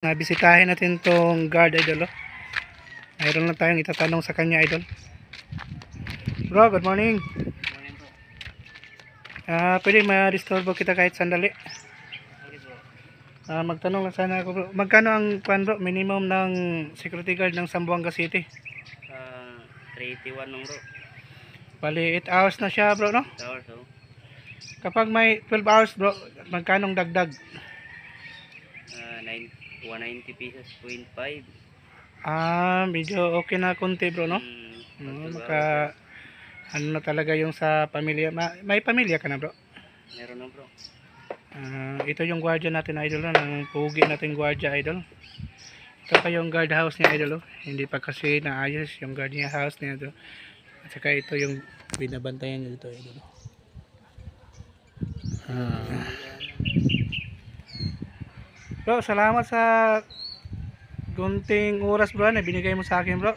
Nabisitahin natin tong guard, idol. Oh. Mayroon lang tayong itatanong sa kanya, idol. Bro, good morning. Morning bro. Pwede ma-disturbo kita kahit sandali. Okay bro. Magtanong lang sana ako, bro. Magkano ang bro, minimum ng security guard ng Zamboanga City? 381 nung bro. Bali, 8 hours na siya, bro, no? 8 hours oh. Kapag may 12 hours, bro, magkanong dagdag? 190 pesos, 0.5. Medyo okay na konti, bro, no? Maka ano na talaga yung sa pamilya. May pamilya ka na, bro? Meron na bro. Ito yung guardia natin, idol, ng pugi natin guardia, idol. Ito pa yung guard house niya, idol. Hindi pa kasi naayos yung guard niya house niya, idol. At saka ito yung binabantayan niya dito, idol. Bro, salamat sa gunting oras, bro, na binigay mo sa akin, bro.